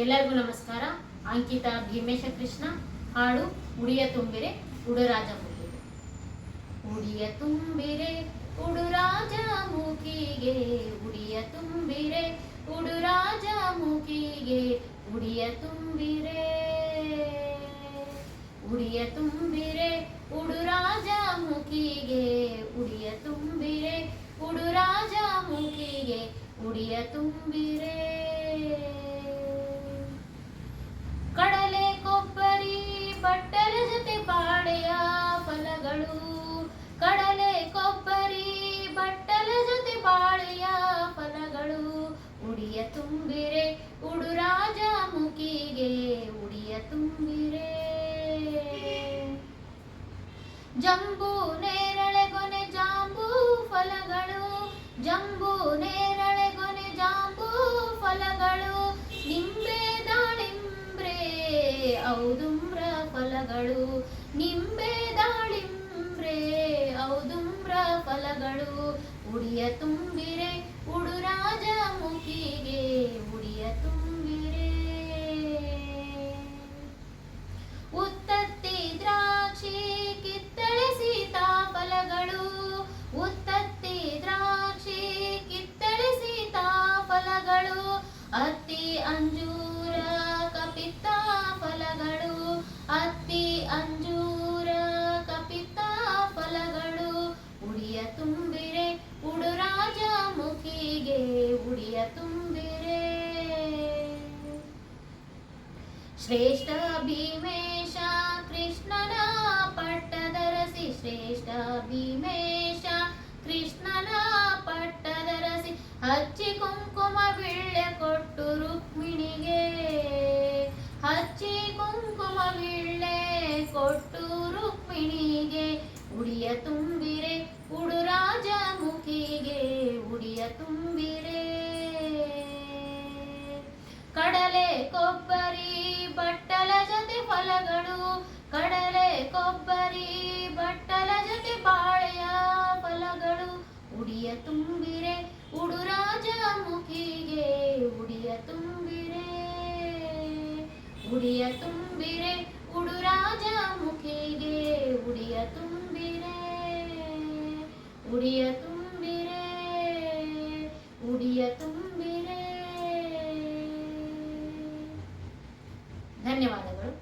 ಎಲ್ಲರಿಗೂ ನಮಸ್ಕಾರ. ಅಂಕಿತಾ ಭೀಮೇಶ ಕೃಷ್ಣ ಹಾಡು ಉಡಿಯ ತುಂಬಿರೆ ಉಡುರಾಜ ಮುಖಿಗೆ. ಉಡಿಯ ತುಂಬಿರೆ ಉಡುರಾಜ ಮುಖಿಗೆ, ಉಡಿಯ ತುಂಬಿರೆ ಉಡುರಾಜ ಮುಖಿಗೆ, ಉಡಿಯ ತುಂಬಿರೆ ಉಡಿಯ ತುಂಬಿರೆ ಉಡುರಾಜ ಮುಖಿಗೆ, ಉಡಿಯ ತುಂಬಿರೆ ಉಡುರಾಜ ಮುಖಿಗೆ, ಉಡಿಯ ತುಂಬಿರೆ. ಕಡಲೆ ಕೊಬ್ಬರಿ ಬಟ್ಟಲ ಜೊತೆ ಬಾಳೆಯ ಫಲಗಳು, ಕಡಲೆ ಕೊಬ್ಬರಿ ಬಟ್ಟಲ ಜೊತೆ ಬಾಳೆಯ ಫಲಗಳು, ಉಡಿಯ ತುಂಬಿರೆ ಉಡುರಾಜ ಮುಖಿಗೆ, ಉಡಿಯ ತುಂಬಿರೆ. ಜಂಬೂ ನೇರಳೆ ಗೊನೆ ಜಾಂಬೂ ಫಲಗಳು, ಜಂಬೂ ನೇರಳೆ ಗೊನೆ ಜಾಂಬೂ ಫಲಗಳು, ನಿಂಬೆ ದಾಳಿಂಬ್ರೆ ಔದುಂಬ್ರ ಫಲಗಳು, ನಿಂಬೆ ದಾಳಿಂಬ್ರೆ ಔದುಂಬ್ರ ಫಲಗಳು, ಉಡಿಯ ತುಂಬಿರೆ ಉಡುರಾಜ ಮುಖಿಗೆ, ಉಡಿಯ ತುಂಬಿರೆ. ಉತ್ತತ್ತಿ ದ್ರಾಕ್ಷಿ ಕಿತ್ತಳೆ ಸೀತಾಫಲಗಳು, ಉತ್ತತ್ತಿ ದ್ರಾಕ್ಷಿ ಕಿತ್ತಳೆ ಸೀತಾಫಲಗಳು, ಅತ್ತಿ ಅಂಜೂರ ಕಪಿತ್ತ ಫಲಗಳು, ಅತ್ತಿ ಅಂಜೂರ ಕಪಿತ್ತ ಫಲಗಳು, ಉಡಿಯ ತುಂಬಿರೆ ಉಡುರಾಜ ಮುಖಿಗೆ, ಉಡಿಯ ತುಂಬಿರೆ. ಶ್ರೇಷ್ಠ ಭೀಮೇಶ ಕೃಷ್ಣನ ಪಟ್ಟದರಸಿ, ಶ್ರೇಷ್ಠ ಭೀಮೇಶ ಕೃಷ್ಣನ ಪಟ್ಟದರಸಿ, ಹಚ್ಚಿ ಕುಂಕುಮ ಬಿಳ್ಳೆ ಕೊಟ್ಟು ರುಕ್ಮಿಣಿಗೆ, ಹಚ್ಚಿ ಕುಂಕುಮ ಬಿಳ್ಳೆ ಕೊಟ್ಟು ರುಕ್ಮಿಣಿಗೆ, ಉಡಿಯ ತುಂಬಿರೆ ಉಡುರಾಜ ಮುಖಿಗೆ, ಉಡಿಯ ತುಂಬಿರೆ. ಕಡಲೆ ಕೊಬ್ಬರಿ ಬಟ್ಟಲ ಜೊತೆ ಫಲಗಳು, ಕಡಲೆ ಕೊಬ್ಬರಿ ಬಟ್ಟಲ ಜೊತೆ ಬಾಳೆಯ ಫಲಗಳು, ಉಡಿಯ ತುಂಬಿರೆ ಉಡುರಾಜ ಮುಖಿಗೆ, ಉಡಿಯ ತುಂಬಿರೆ. ಉಡಿಯ ತುಂಬಿರೆ ಉಡುರಾಜ ಮುಖಿಗೆ, ಉಡಿಯ ತುಂಬಿರೆ, ಉಡಿಯ ತುಂಬಿರೆ, ಉಡಿಯ ತುಂಬಿರೆ. ಧನ್ಯವಾದಗಳು.